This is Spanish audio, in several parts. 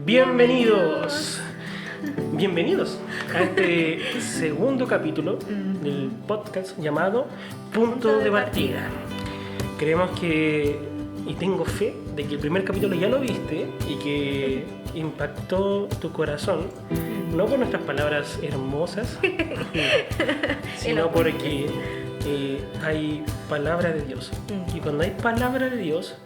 Bienvenidos a este segundo capítulo del podcast llamado Punto de Partida. Creemos que, y tengo fe, de que el primer capítulo ya lo viste y que impactó tu corazón, no por nuestras palabras hermosas, sino porque hay palabra de Dios. Y cuando hay palabra de Dios,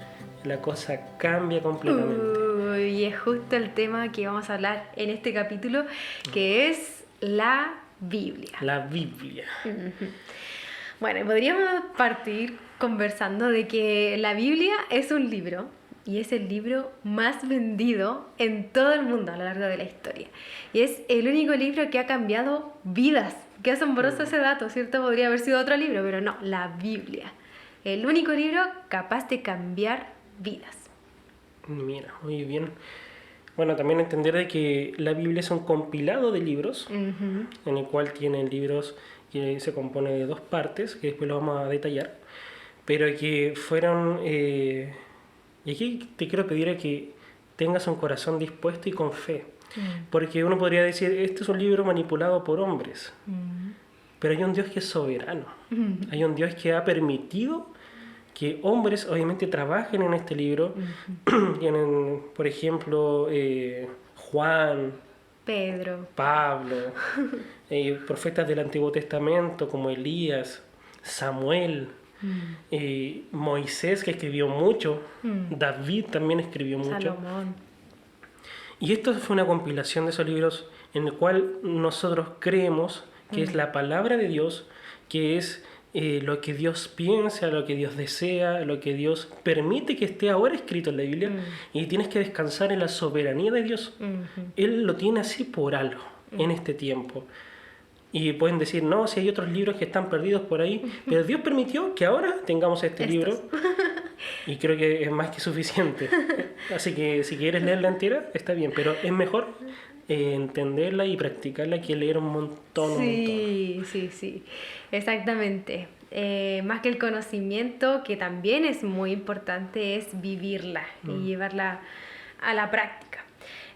la cosa cambia completamente. Y es justo el tema que vamos a hablar en este capítulo, que es la Biblia. La Biblia. Bueno, podríamos partir conversando de que la Biblia es un libro y es el libro más vendido en todo el mundo a lo largo de la historia. Y es el único libro que ha cambiado vidas. Qué asombroso ese dato, ¿cierto? Podría haber sido otro libro, pero no, la Biblia. El único libro capaz de cambiar vidas. Mira, muy bien. Bueno, también entender de que la Biblia es un compilado de libros, en el cual tienen libros que se compone de dos partes, que después lo vamos a detallar, pero que fueron... y aquí te quiero pedir a que tengas un corazón dispuesto y con fe, porque uno podría decir, este es un libro manipulado por hombres, pero hay un Dios que es soberano, hay un Dios que ha permitido que hombres obviamente trabajen en este libro. Tienen, por ejemplo, Juan, Pedro, Pablo, profetas del Antiguo Testamento como Elías, Samuel, Moisés, que escribió mucho, David también escribió mucho. Salomón. Y esto fue una compilación de esos libros en el cual nosotros creemos que es la palabra de Dios, que es lo que Dios piensa, lo que Dios desea, lo que Dios permite que esté ahora escrito en la Biblia, y tienes que descansar en la soberanía de Dios. Él lo tiene así por algo en este tiempo. Y pueden decir, no, si hay otros libros que están perdidos por ahí, pero Dios permitió que ahora tengamos este libro, y creo que es más que suficiente. Así que si quieres leerla entera, está bien, pero es mejor entenderla y practicarla que leer un montón. Sí, exactamente. Más que el conocimiento, que también es muy importante, es vivirla y llevarla a la práctica.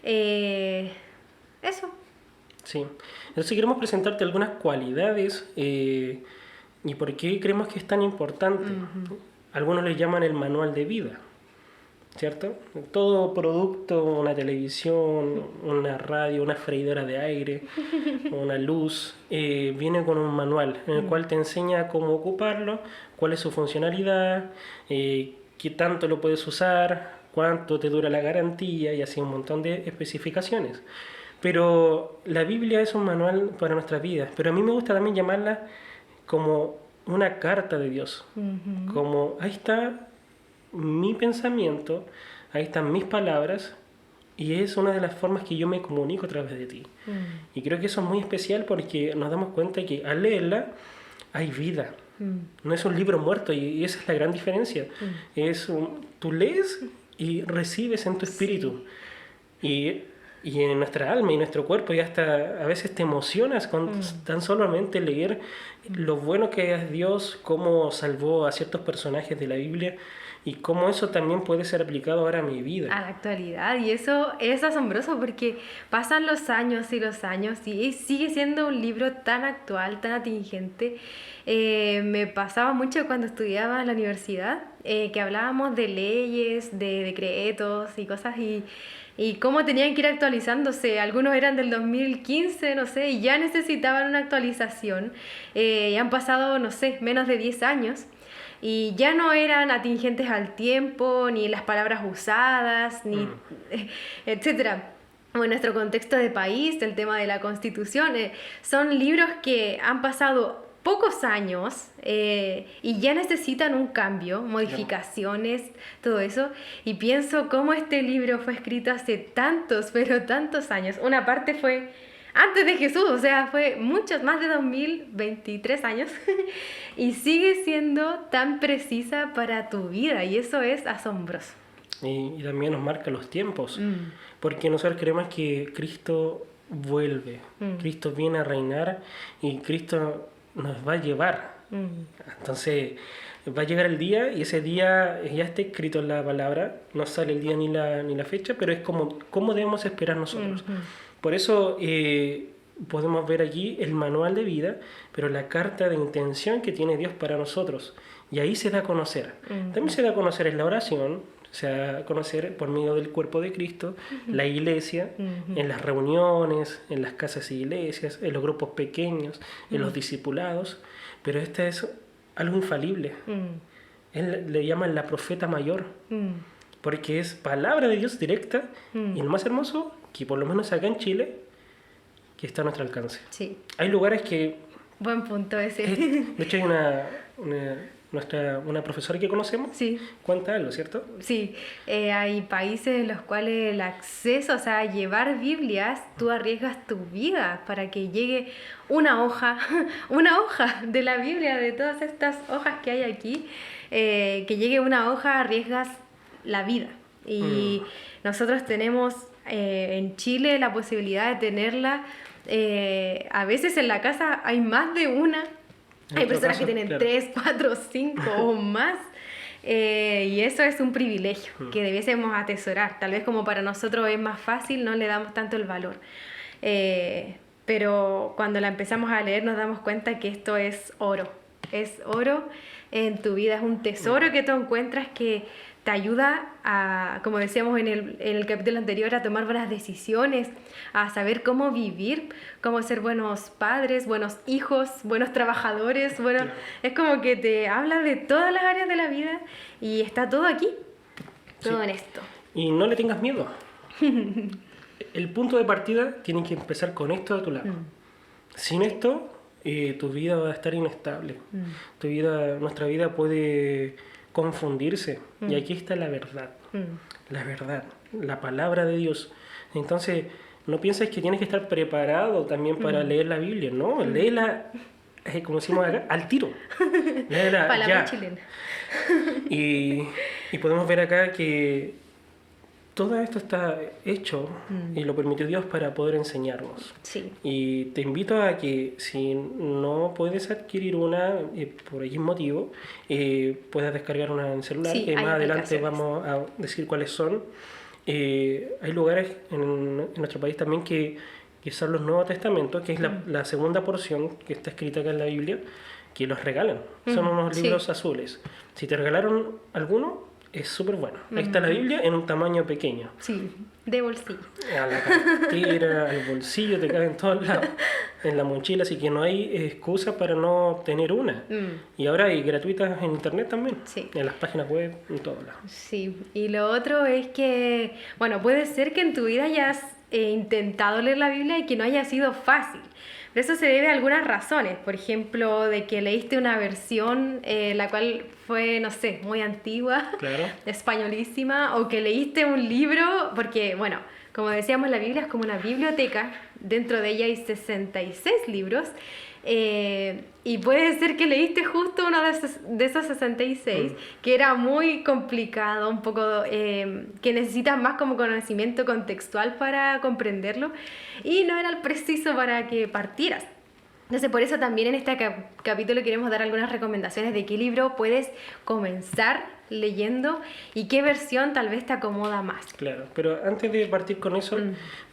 Eso. Sí. Entonces queremos presentarte algunas cualidades y por qué creemos que es tan importante. Algunos le llaman el manual de vida, ¿cierto? Todo producto, una televisión, una radio, una freidora de aire, una luz, viene con un manual en el cual te enseña cómo ocuparlo, cuál es su funcionalidad, qué tanto lo puedes usar, cuánto te dura la garantía y así un montón de especificaciones. Pero la Biblia es un manual para nuestras vidas, pero a mí me gusta también llamarla como una carta de Dios, como ahí está mi pensamiento, ahí están mis palabras, y es una de las formas que yo me comunico a través de ti. Y creo que eso es muy especial porque nos damos cuenta que al leerla hay vida. No es un libro muerto, y esa es la gran diferencia. Tú lees y recibes en tu espíritu. Y en nuestra alma y nuestro cuerpo, y hasta a veces te emocionas con tan solamente leer lo bueno que es Dios, cómo salvó a ciertos personajes de la Biblia y cómo eso también puede ser aplicado ahora a mi vida. A la actualidad, y eso es asombroso porque pasan los años y sigue siendo un libro tan actual, tan atingente. Me pasaba mucho cuando estudiaba en la universidad, que hablábamos de leyes, de decretos y cosas, y cómo tenían que ir actualizándose. Algunos eran del 2015, no sé, y ya necesitaban una actualización. Y han pasado, no sé, menos de 10 años. Y ya no eran atingentes al tiempo, ni las palabras usadas, ni etcétera. O en nuestro contexto de país, el tema de la Constitución, son libros que han pasado pocos años y ya necesitan un cambio, modificaciones, todo eso. Y pienso cómo este libro fue escrito hace tantos, pero tantos años. Una parte fue antes de Jesús, o sea, fue muchos, más de 2023 años, y sigue siendo tan precisa para tu vida, y eso es asombroso. Y también nos marca los tiempos, porque nosotros creemos que Cristo vuelve, Cristo viene a reinar, y Cristo nos va a llevar Entonces va a llegar el día y ese día ya está escrito en la palabra, no sale el día ni la fecha, pero es como cómo debemos esperar nosotros. Por eso podemos ver aquí el manual de vida, pero la carta de intención que tiene Dios para nosotros. Y ahí se da a conocer. También se da a conocer en la oración, se da a conocer por medio del cuerpo de Cristo, la iglesia, en las reuniones, en las casas y iglesias, en los grupos pequeños, en los discipulados. Pero esta es algo infalible. Él le llaman la profeta mayor, porque es palabra de Dios directa, y lo más hermoso, que por lo menos acá en Chile, que está a nuestro alcance. Sí. Hay lugares que... Buen punto ese. De hecho hay una profesora que conocemos, Sí. cuenta algo, ¿cierto? Sí, hay países en los cuales el acceso, o sea, llevar Biblias, tú arriesgas tu vida para que llegue una hoja de la Biblia, de todas estas hojas que hay aquí, que llegue una hoja, arriesgas la vida. Y nosotros tenemos en Chile la posibilidad de tenerla, a veces en la casa hay más de una. Hay personas que tienen 3, 4, 5 o más. Y eso es un privilegio que debiésemos atesorar. Tal vez como para nosotros es más fácil, no le damos tanto el valor. Pero cuando la empezamos a leer nos damos cuenta que esto es oro. Es oro en tu vida. Es un tesoro que tú encuentras que te ayuda a, como decíamos en el capítulo anterior, a tomar buenas decisiones, a saber cómo vivir, cómo ser buenos padres, buenos hijos, buenos trabajadores. Bueno, claro. Es como que te habla de todas las áreas de la vida y está todo aquí, todo en esto. Y no le tengas miedo. El punto de partida tiene que empezar con esto de tu lado. Sin esto, tu vida va a estar inestable. Nuestra vida puede confundirse. Y aquí está la verdad. La verdad, la palabra de Dios. Entonces, no pienses que tienes que estar preparado también para leer la Biblia, ¿no? Léela, como decimos acá, al tiro. Léela palabra ya. chilena. Y podemos ver acá que todo esto está hecho y lo permitió Dios para poder enseñarnos. Sí. Y te invito a que si no puedes adquirir una por algún motivo, puedas descargar una en celular, sí, que más adelante vamos a decir cuáles son. Hay lugares en nuestro país también que son los Nuevos Testamentos, que es la segunda porción que está escrita acá en la Biblia, que los regalan. Son unos libros azules. Si te regalaron alguno, es súper bueno. Ahí está la Biblia en un tamaño pequeño. Sí, de bolsillo. A la cartera, al bolsillo, te cabe en todos lados. En la mochila, así que no hay excusa para no tener una. Y ahora hay gratuitas en internet también. Sí. En las páginas web, en todos lados. Sí, y lo otro es que, bueno, puede ser que en tu vida hayas intentado leer la Biblia y que no haya sido fácil. Pero eso se debe a algunas razones, por ejemplo, de que leíste una versión la cual fue, no sé, muy antigua, claro. Españolísima, o que leíste un libro, porque, bueno, como decíamos, la Biblia es como una biblioteca, dentro de ella hay 66 libros, y puede ser que leíste justo uno de esos 66, que era muy complicado, un poco que necesitas más como conocimiento contextual para comprenderlo, y no era el preciso para que partieras. Entonces, por eso también en este capítulo queremos dar algunas recomendaciones de qué libro puedes comenzar leyendo y qué versión tal vez te acomoda más. Claro, pero antes de partir con eso,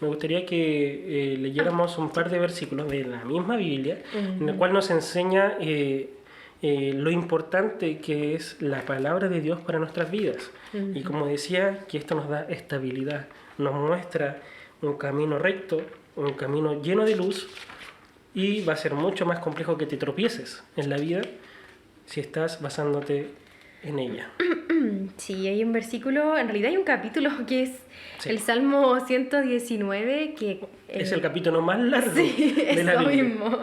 me gustaría que leyéramos un par de versículos de la misma Biblia, en el cual nos enseña lo importante que es la palabra de Dios para nuestras vidas. Y como decía, que esto nos da estabilidad, nos muestra un camino recto, un camino lleno de luz, y va a ser mucho más complejo que te tropieces en la vida si estás basándote en ella. Sí, hay un versículo, en realidad hay un capítulo que es el Salmo 119, que es el capítulo más largo de la Biblia. Mismo.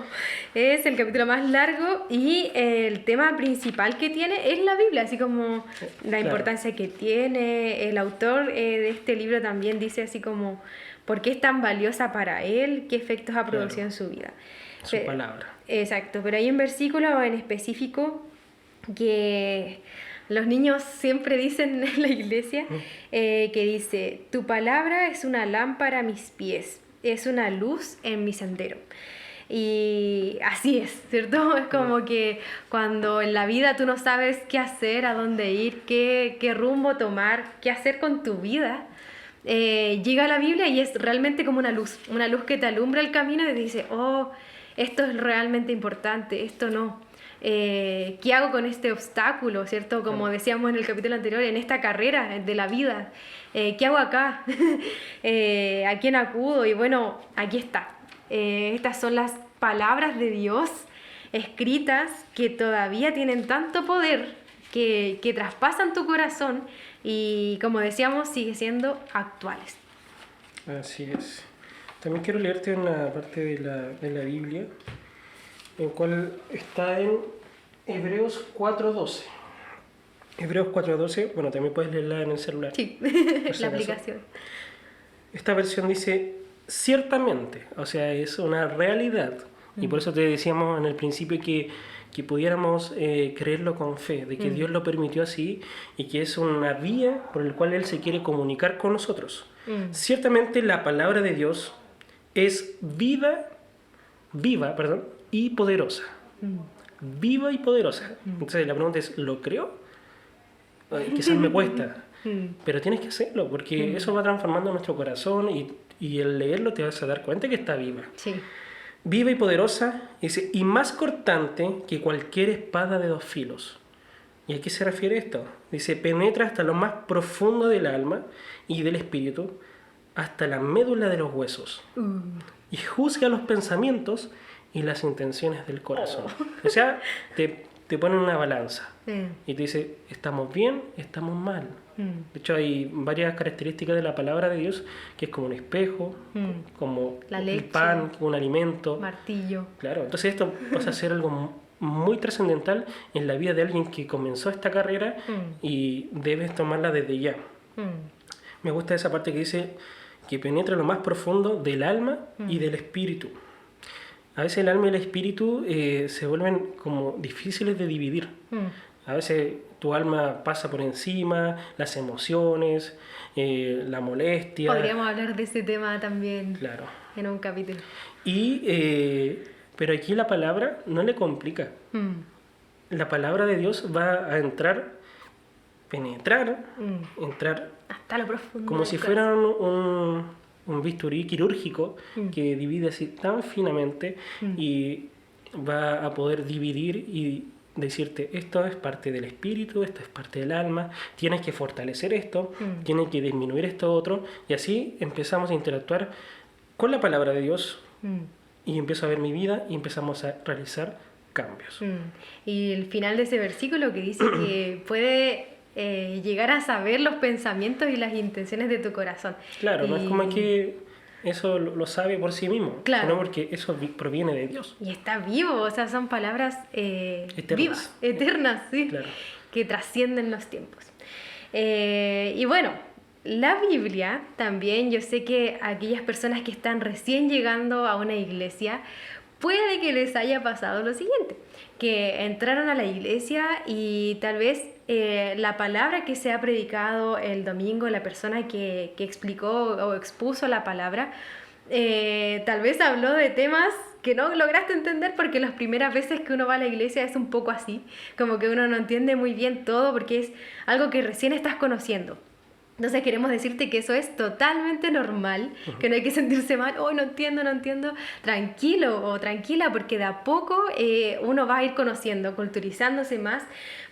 Es el capítulo más largo y el tema principal que tiene es la Biblia, así como la importancia que tiene. El autor de este libro también dice así como por qué es tan valiosa para él, qué efectos ha producido en su vida. Su palabra. Exacto, pero hay un versículo en específico que los niños siempre dicen en la iglesia, que dice, tu palabra es una lámpara a mis pies, es una luz en mi sendero. Y así es, ¿cierto? Es como que cuando en la vida tú no sabes qué hacer, a dónde ir, qué rumbo tomar, qué hacer con tu vida, llega la Biblia y es realmente como una luz que te alumbra el camino y te dice, oh, esto es realmente importante, esto no. ¿Qué hago con este obstáculo, cierto? Como decíamos en el capítulo anterior, en esta carrera de la vida, ¿qué hago acá? ¿A quién acudo? Y bueno, aquí está. Estas son las palabras de Dios escritas que todavía tienen tanto poder que traspasan tu corazón y, como decíamos, sigue siendo actuales. Así es. También quiero leerte una parte de la Biblia, en cual está en Hebreos 4:12. Hebreos 4:12, bueno, también puedes leerla en el celular. Sí, la aplicación. Esta versión dice, ciertamente, o sea, es una realidad. Y por eso te decíamos en el principio que pudiéramos creerlo con fe, de que Dios lo permitió así y que es una vía por la cual Él se quiere comunicar con nosotros. Ciertamente la palabra de Dios es viva y poderosa. Viva y poderosa. Entonces la pregunta es, ¿lo creo? Quizás me cuesta, pero tienes que hacerlo porque eso va transformando nuestro corazón y el leerlo te vas a dar cuenta que está viva. Sí. Viva y poderosa, dice, y más cortante que cualquier espada de 2 filos. ¿Y a qué se refiere esto? Dice, penetra hasta lo más profundo del alma y del espíritu, hasta la médula de los huesos, y juzga los pensamientos y las intenciones del corazón. O sea, te pone una balanza y te dice, ¿estamos bien? ¿Estamos mal? De hecho, hay varias características de la palabra de Dios, que es como un espejo, como la leche, el pan, un alimento. Martillo. Claro, entonces esto pasa a ser algo muy trascendental en la vida de alguien que comenzó esta carrera y debes tomarla desde ya. Me gusta esa parte que dice que penetra lo más profundo del alma y del espíritu. A veces el alma y el espíritu se vuelven como difíciles de dividir. A veces tu alma pasa por encima, las emociones, la molestia. Podríamos hablar de ese tema también, claro, en un capítulo. Pero aquí la palabra no le complica. La palabra de Dios va a penetrar, entrar hasta lo profundo. Como si fuera un bisturí quirúrgico que divide así tan finamente y va a poder dividir y decirte, esto es parte del espíritu, esto es parte del alma, tienes que fortalecer esto, tienes que disminuir esto otro, y así empezamos a interactuar con la palabra de Dios y empiezo a ver mi vida y empezamos a realizar cambios. Y el final de ese versículo que dice que puede llegar a saber los pensamientos y las intenciones de tu corazón. Claro, no es como que eso lo sabe por sí mismo, claro, sino porque eso proviene de Dios. Y está vivo, o sea, son palabras vivas, eternas, sí, claro, que trascienden los tiempos. Y bueno, la Biblia también, yo sé que aquellas personas que están recién llegando a una iglesia, puede que les haya pasado lo siguiente, que entraron a la iglesia y tal vez la palabra que se ha predicado el domingo, la persona que explicó o expuso la palabra, tal vez habló de temas que no lograste entender porque las primeras veces que uno va a la iglesia es un poco así, como que uno no entiende muy bien todo porque es algo que recién estás conociendo. Entonces queremos decirte que eso es totalmente normal, que no hay que sentirse mal, no entiendo, tranquilo o tranquila, porque de a poco uno va a ir conociendo, culturizándose más,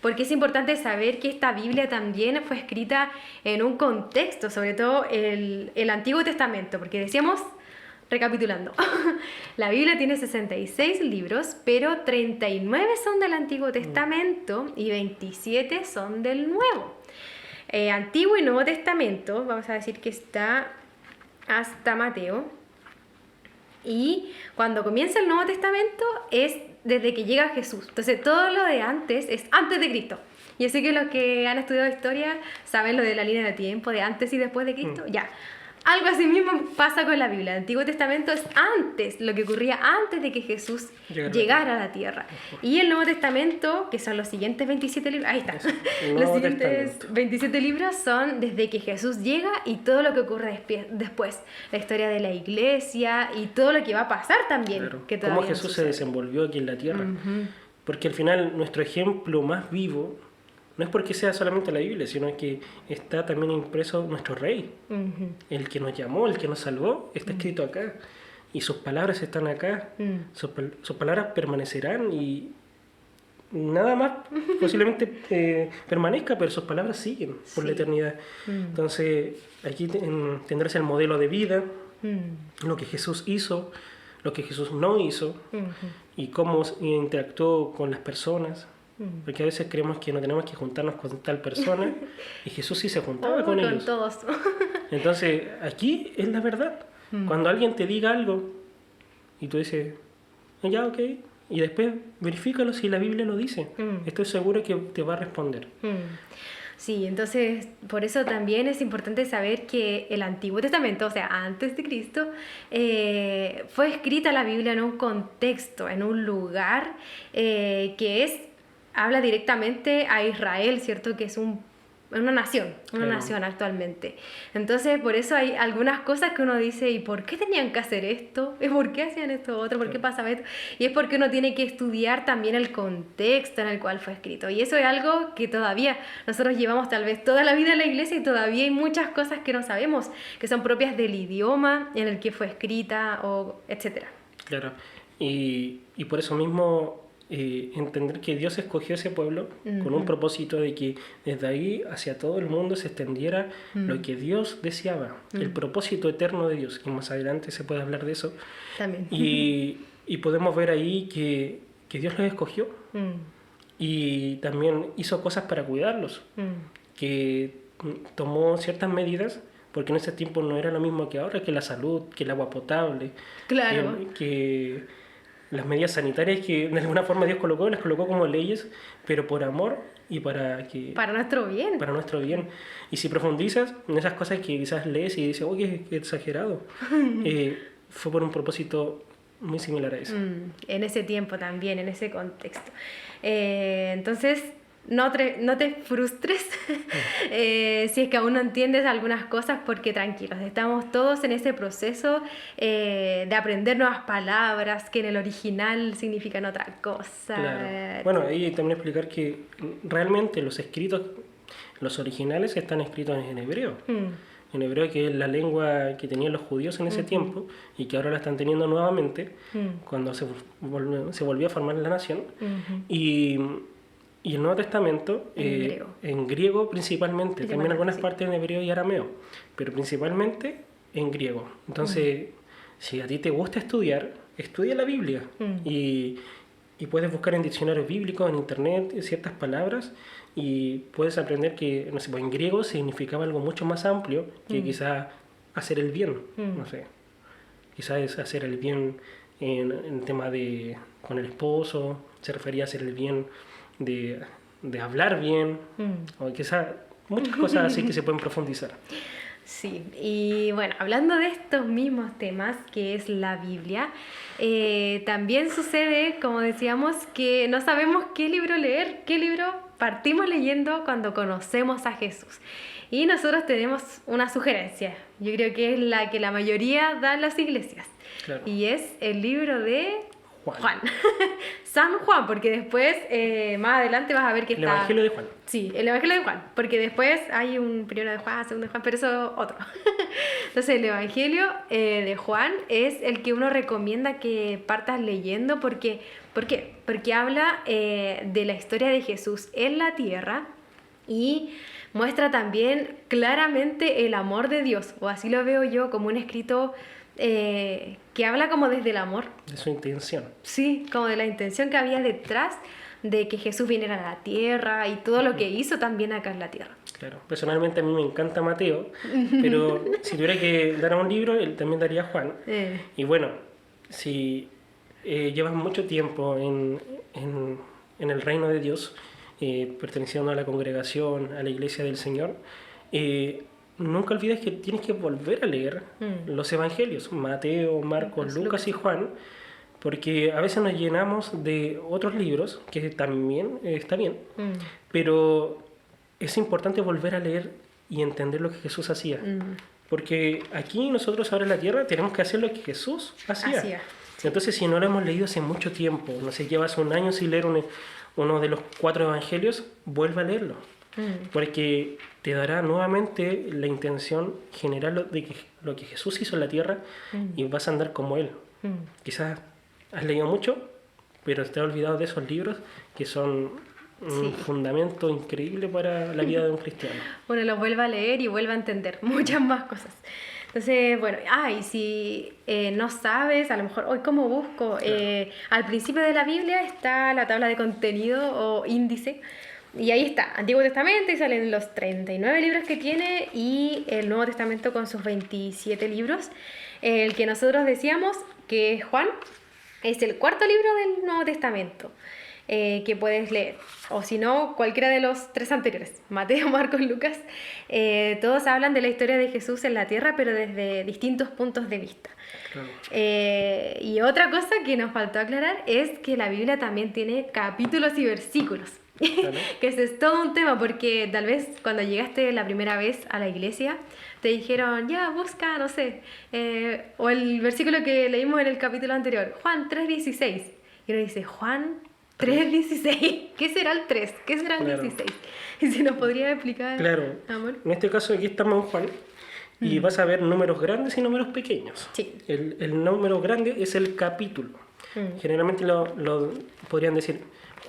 porque es importante saber que esta Biblia también fue escrita en un contexto, sobre todo el Antiguo Testamento, porque decíamos, recapitulando, la Biblia tiene 66 libros, pero 39 son del Antiguo Testamento y 27 son del Nuevo. Antiguo y Nuevo Testamento, vamos a decir que está hasta Mateo, y cuando comienza el Nuevo Testamento es desde que llega Jesús. Entonces todo lo de antes es antes de Cristo. Yo sé que los que han estudiado historia saben lo de la línea de tiempo de antes y después de Cristo. Ya, Algo así mismo pasa con la Biblia. El Antiguo Testamento es antes, lo que ocurría antes de que Jesús llegara a la tierra. Y el Nuevo Testamento, que son los siguientes 27 libros, ahí está. Los siguientes 27 libros son desde que Jesús llega y todo lo que ocurre después. La historia de la iglesia y todo lo que va a pasar también. Claro. Que Cómo Jesús se desenvolvió aquí en la tierra. Porque al final nuestro ejemplo más vivo no es porque sea solamente la Biblia, sino que está también impreso nuestro Rey. El que nos llamó, el que nos salvó, está escrito acá. Y sus palabras están acá. Sus palabras permanecerán y nada más posiblemente permanezca, pero sus palabras siguen por la eternidad. Entonces, aquí tendrás el modelo de vida, lo que Jesús hizo, lo que Jesús no hizo, y cómo interactuó con las personas. Porque a veces creemos que no tenemos que juntarnos con tal persona y Jesús sí se juntaba con ellos. Todos. Entonces, aquí es la verdad. Cuando alguien te diga algo y tú dices, ya, ok, y después verifícalo si la Biblia lo dice. Estoy seguro que te va a responder. Sí, entonces por eso también es importante saber que el Antiguo Testamento, o sea, antes de Cristo, fue escrita la Biblia en un contexto, en un lugar habla directamente a Israel, ¿cierto? Que es una nación actualmente. Entonces, por eso hay algunas cosas que uno dice, ¿y por qué tenían que hacer esto? ¿Y por qué hacían esto otro? ¿Por qué pasaba esto? Y es porque uno tiene que estudiar también el contexto en el cual fue escrito. Y eso es algo que todavía nosotros llevamos tal vez toda la vida en la iglesia y todavía hay muchas cosas que no sabemos, que son propias del idioma en el que fue escrita, o etcétera. Claro. Y por eso mismo entender que Dios escogió ese pueblo con un propósito de que desde ahí hacia todo el mundo se extendiera lo que Dios deseaba, el propósito eterno de Dios, y más adelante se puede hablar de eso. También. Y podemos ver ahí que Dios los escogió y también hizo cosas para cuidarlos, que tomó ciertas medidas, porque en ese tiempo no era lo mismo que ahora, que la salud, que el agua potable, claro. que las medidas sanitarias que de alguna forma Dios las colocó como leyes, pero por amor y para nuestro bien. Para nuestro bien. Y si profundizas en esas cosas que quizás lees y dices, oye, qué exagerado, fue por un propósito muy similar a eso. En ese tiempo también, en ese contexto. Entonces, no te frustres si es que aún no entiendes algunas cosas, porque tranquilos, estamos todos en ese proceso de aprender nuevas palabras que en el original significan otra cosa. Claro. Bueno, ahí también explicar que realmente los originales están escritos en hebreo. En hebreo, que es la lengua que tenían los judíos en ese tiempo y que ahora la están teniendo nuevamente cuando se volvió a formar la nación. Y el Nuevo Testamento, en griego principalmente, también algunas partes en hebreo y arameo, pero principalmente en griego. Entonces, si a ti te gusta estudia la Biblia y puedes buscar en diccionarios bíblicos, en internet, ciertas palabras y puedes aprender que, no sé, pues en griego significaba algo mucho más amplio que quizás hacer el bien, no sé. Quizás es hacer el bien en el tema con el esposo, se refería a hacer el bien de hablar bien, o quizás muchas cosas así que se pueden profundizar. Sí, y bueno, hablando de estos mismos temas, que es la Biblia, también sucede, como decíamos, que no sabemos qué libro leer, qué libro partimos leyendo cuando conocemos a Jesús. Y nosotros tenemos una sugerencia, yo creo que es la que la mayoría dan las iglesias, claro. Y es el libro de Juan. San Juan, porque después, más adelante vas a ver que está... El Evangelio de Juan. Sí, el Evangelio de Juan, porque después hay un primero de Juan, segundo de Juan, pero eso otro. Entonces el Evangelio de Juan es el que uno recomienda que partas leyendo, porque ¿por qué? Porque habla de la historia de Jesús en la tierra y muestra también claramente el amor de Dios, o así lo veo yo, como un escrito que habla como desde el amor. De su intención. Sí, como de la intención que había detrás de que Jesús viniera a la tierra y todo lo que hizo también acá en la tierra. Claro, personalmente a mí me encanta Mateo, pero si tuviera que dar un libro, él también daría Juan. Y bueno, si llevas mucho tiempo en el reino de Dios, perteneciendo a la congregación, a la iglesia del Señor, nunca olvides que tienes que volver a leer los evangelios, Mateo, Marcos, Lucas y Juan, porque a veces nos llenamos de otros libros, que también está bien, pero es importante volver a leer y entender lo que Jesús hacía. Porque aquí nosotros ahora en la tierra tenemos que hacer lo que Jesús hacía. Sí. Entonces, si no lo hemos leído hace mucho tiempo, no sé, llevas un año sin leer uno de los 4 evangelios, vuelve a leerlo. Porque te dará nuevamente la intención general de que lo que Jesús hizo en la tierra y vas a andar como Él. Quizás has leído mucho, pero te has olvidado de esos libros que son un fundamento increíble para la vida de un cristiano. Bueno, los vuelva a leer y vuelva a entender muchas más cosas. Entonces, bueno, y si no sabes, a lo mejor hoy cómo busco, al principio de la Biblia está la tabla de contenido o índice, y ahí está, Antiguo Testamento, y salen los 39 libros que tiene, y el Nuevo Testamento con sus 27 libros. El que nosotros decíamos que Juan es el 4.º libro del Nuevo Testamento. Que puedes leer, o si no, cualquiera de los 3 anteriores, Mateo, Marcos, Lucas, todos hablan de la historia de Jesús en la tierra, pero desde distintos puntos de vista. Claro. Y otra cosa que nos faltó aclarar es que la Biblia también tiene capítulos y versículos, claro. Que ese es todo un tema, porque tal vez cuando llegaste la primera vez a la iglesia, te dijeron, ya, busca, no sé, o el versículo que leímos en el capítulo anterior, Juan 3:16, y uno dice, Juan 3:16. ¿Qué será el 3? ¿Qué será el 16? ¿Y si nos podría explicar, claro. Amor? En este caso aquí estamos en Juan y vas a ver números grandes y números pequeños. Sí. El número grande es el capítulo. Generalmente lo podrían decir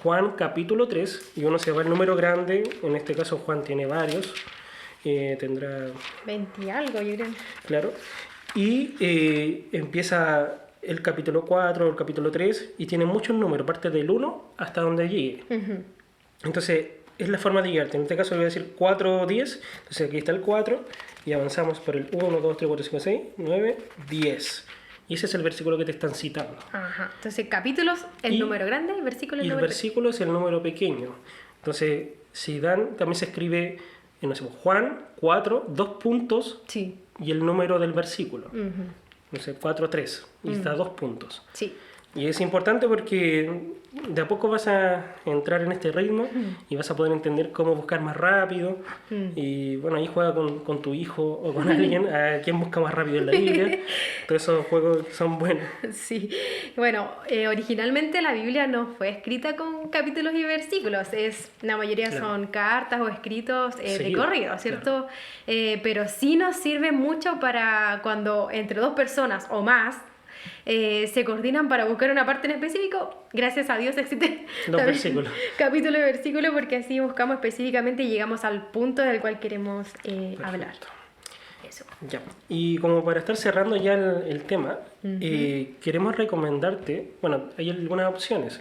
Juan capítulo 3 y uno se va al número grande. En este caso Juan tiene varios. Tendrá 20 y algo, yo creo. Claro. Y empieza el capítulo 4, el capítulo 3, y tiene muchos números, parte del 1 hasta donde llegue. Entonces, es la forma de llegarte. En este caso, voy a decir 4, 10. Entonces, aquí está el 4, y avanzamos por el 1, 2, 3, 4, 5, 6, 9, 10. Y ese es el versículo que te están citando. Ajá. Entonces, capítulos, el número grande, y versículo, el número pequeño. Y el versículo es el número pequeño. Entonces, si dan, también se escribe, no sé, Juan 4, 2 puntos, sí, y el número del versículo. No sé, 4, 3, y está 2 puntos. Sí. Y es importante porque de a poco vas a entrar en este ritmo y vas a poder entender cómo buscar más rápido. Y bueno, ahí juega con tu hijo o con alguien a quién busca más rápido en la Biblia. Todos esos juegos son buenos. Sí. Bueno, originalmente la Biblia no fue escrita con capítulos y versículos. La mayoría son cartas o escritos de corrido, ¿cierto? Claro. Pero sí nos sirve mucho para cuando entre 2 personas o más se coordinan para buscar una parte en específico. Gracias a Dios existen los versículos, capítulo y versículo, porque así buscamos específicamente y llegamos al punto del cual queremos hablar. Eso. Ya. Y como para estar cerrando ya el tema, queremos recomendarte, bueno, hay algunas opciones.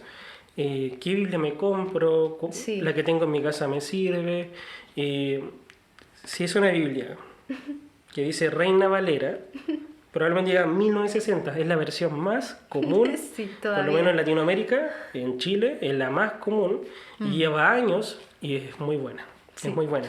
¿Qué Biblia me compro? Sí. La que tengo en mi casa me sirve. Si es una Biblia que dice Reina Valera, probablemente llega a 1960, es la versión más común, sí, por lo menos en Latinoamérica, en Chile, es la más común, y lleva años y es muy buena, sí. Es muy buena.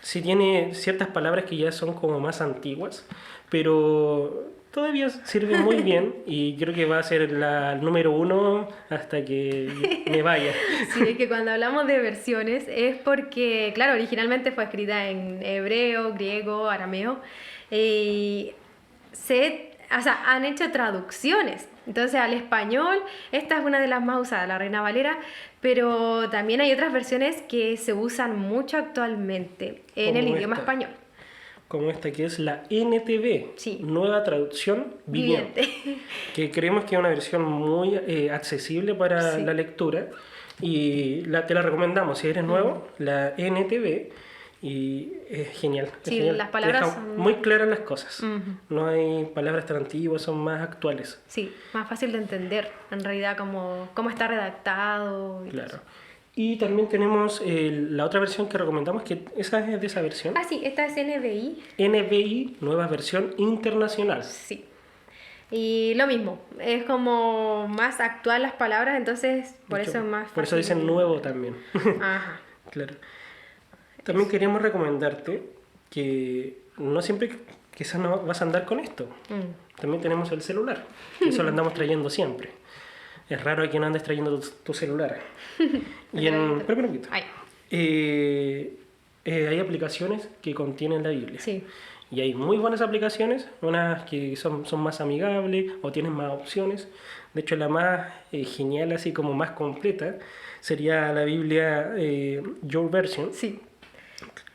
Sí tiene ciertas palabras que ya son como más antiguas, pero todavía sirve muy bien y creo que va a ser la número 1 hasta que me vaya. Sí, es que cuando hablamos de versiones es porque, claro, originalmente fue escrita en hebreo, griego, arameo, y han hecho traducciones. Entonces al español, esta es una de las más usadas, la Reina Valera, pero también hay otras versiones que se usan mucho actualmente en el idioma español. Como esta que es la NTV, sí. Nueva Traducción Viviente, que creemos que es una versión muy accesible para la lectura y te la recomendamos si eres nuevo, la NTV. Y es genial. Sí, genial. Las palabras son muy claras las cosas. No hay palabras tan antiguas, son más actuales. Sí, más fácil de entender, en realidad, cómo está redactado. Claro. Y también tenemos la otra versión que recomendamos, que esa es de esa versión. Ah, sí, esta es NBI. NBI, Nueva Versión Internacional. Sí. Y lo mismo, es como más actual las palabras, entonces por eso es más fácil. Por eso dicen nuevo también. Ajá. Claro. También queríamos recomendarte que no siempre quizás no vas a andar con esto. También tenemos el celular, y eso lo andamos trayendo siempre. Es raro que no andes trayendo tu celular. Y espera un poquito. Hay aplicaciones que contienen la Biblia. Sí. Y hay muy buenas aplicaciones, unas que son más amigables o tienen más opciones. De hecho, la más genial, así como más completa, sería la Biblia Your Version, Sí.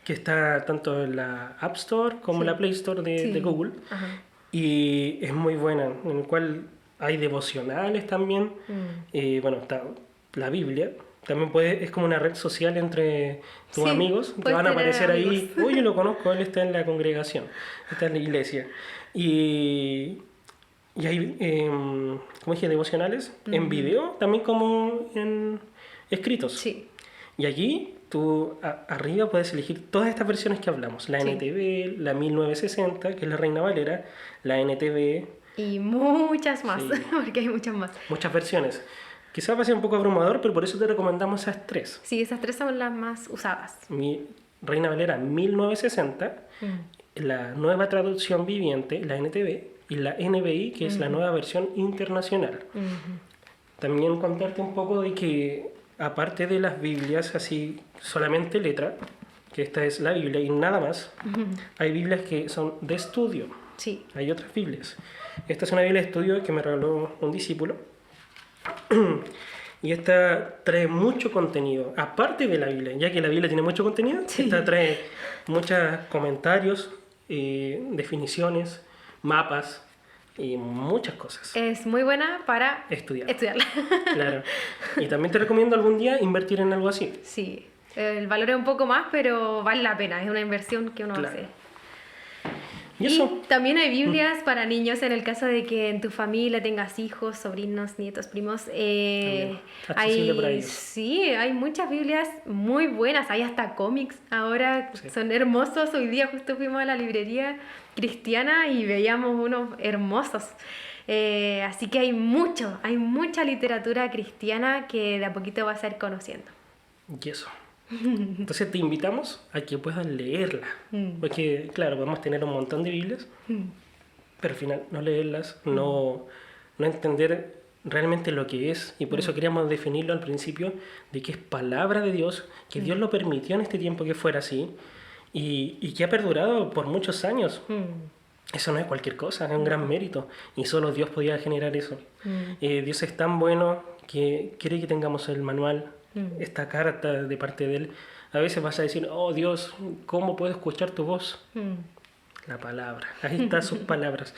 que está tanto en la App Store como en la Play Store de Google. Ajá. Y es muy buena, en el cual hay devocionales también. Bueno, está la Biblia. También es como una red social entre tus amigos. Te van a aparecer ahí. Uy, yo lo conozco, él está en la congregación, está en la iglesia. Y hay, como dije, devocionales en video, también como en escritos. Sí. Y allí tú arriba puedes elegir todas estas versiones que hablamos. La NTV, la 1960, que es la Reina Valera, la NTV. Y muchas más, porque hay muchas más. Muchas versiones. Quizás va a ser un poco abrumador, pero por eso te recomendamos esas tres. Sí, esas tres son las más usadas. Mi Reina Valera 1960, la nueva traducción viviente, la NTV, y la NBI, que es la nueva versión internacional. También contarte un poco de que, aparte de las Biblias así solamente letra, que esta es la Biblia y nada más, hay Biblias que son de estudio. Sí. Hay otras Biblias. Esta es una Biblia de estudio que me regaló un discípulo. Y esta trae mucho contenido, aparte de la Biblia, ya que la Biblia tiene mucho contenido, esta trae muchos comentarios, definiciones, mapas y muchas cosas. Es muy buena para estudiarla. Claro. Y también te recomiendo algún día invertir en algo así. Sí, el valor es un poco más, pero vale la pena, es una inversión que uno hace. Y también hay Biblias para niños en el caso de que en tu familia tengas hijos, sobrinos, nietos, primos. Accesible para ellos. Sí, hay muchas Biblias muy buenas, hay hasta cómics ahora, son hermosos. Hoy día justo fuimos a la librería cristiana y veíamos unos hermosos. Así que hay mucha literatura cristiana que de a poquito vas a ir conociendo. Y eso. Entonces te invitamos a que puedas leerla, porque claro, podemos tener un montón de Biblias, pero al final no leerlas, no entender realmente lo que es, y por eso queríamos definirlo al principio, de que es palabra de Dios, que Dios lo permitió en este tiempo que fuera así, y que ha perdurado por muchos años. Eso no es cualquier cosa, es un gran mérito, y solo Dios podía generar eso. Dios es tan bueno que quiere que tengamos el manual, esta carta de parte de Él. A veces vas a decir, oh Dios, ¿cómo puedo escuchar tu voz? La palabra, ahí están sus palabras.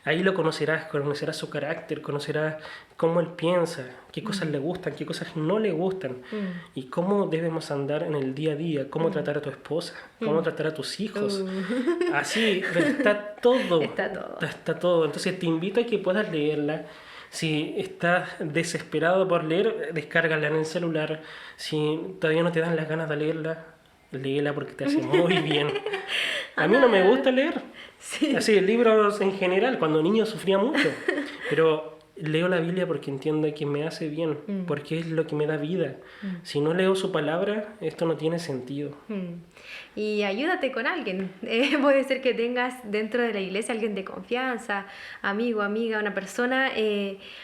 Ahí lo conocerás su carácter, conocerás cómo Él piensa, qué cosas le gustan, qué cosas no le gustan, y cómo debemos andar en el día a día, cómo tratar a tu esposa, cómo tratar a tus hijos. Así, está todo. Está todo. Entonces te invito a que puedas leerla. Si estás desesperado por leer, descárgala en el celular. Si todavía no te dan las ganas de leerla, léela porque te hace muy bien. A mí no me gusta leer. Así, libros en general, cuando niño sufría mucho. Pero leo la Biblia porque entiendo que me hace bien, porque es lo que me da vida. Si no leo su palabra, esto no tiene sentido. Y ayúdate con alguien. Puede ser que tengas dentro de la iglesia alguien de confianza, amigo, amiga, una persona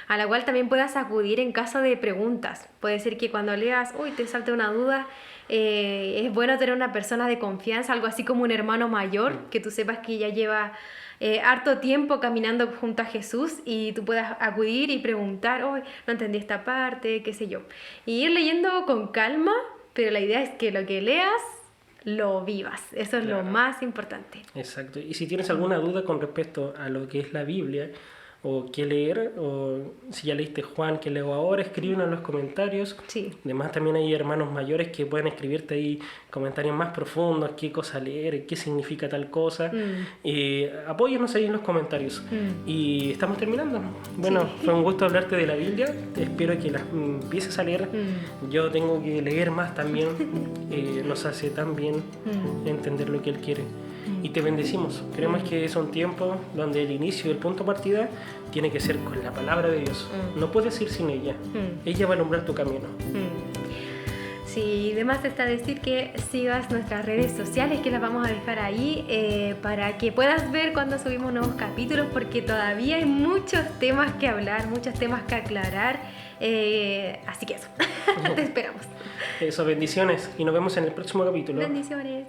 a la cual también puedas acudir en caso de preguntas. Puede ser que cuando leas, te salte una duda, es bueno tener una persona de confianza, algo así como un hermano mayor, que tú sepas que ya lleva harto tiempo caminando junto a Jesús y tú puedas acudir y preguntar, no entendí esta parte, qué sé yo. Y ir leyendo con calma, pero la idea es que lo que leas lo vivas. Eso es lo más importante. Exacto. Y si tienes alguna duda con respecto a lo que es la Biblia, o qué leer, o si ya leíste Juan, qué leo ahora, escríbenos en los comentarios. Además también hay hermanos mayores que pueden escribirte ahí comentarios más profundos, qué cosa leer, qué significa tal cosa. Apóyennos ahí en los comentarios. Y estamos terminando. Bueno, fue un gusto hablarte de la Biblia. Espero que la empieces a leer. Yo tengo que leer más también. Nos hace tan bien entender lo que Él quiere. Y te bendecimos. Creemos que es un tiempo donde el inicio y el punto de partida tiene que ser con la palabra de Dios. No puedes ir sin ella. Ella va a alumbrar tu camino. Sí, además está decir que sigas nuestras redes sociales, que las vamos a dejar ahí para que puedas ver cuando subimos nuevos capítulos, porque todavía hay muchos temas que hablar, muchos temas que aclarar. Así que eso, te esperamos. Eso, bendiciones y nos vemos en el próximo capítulo. Bendiciones.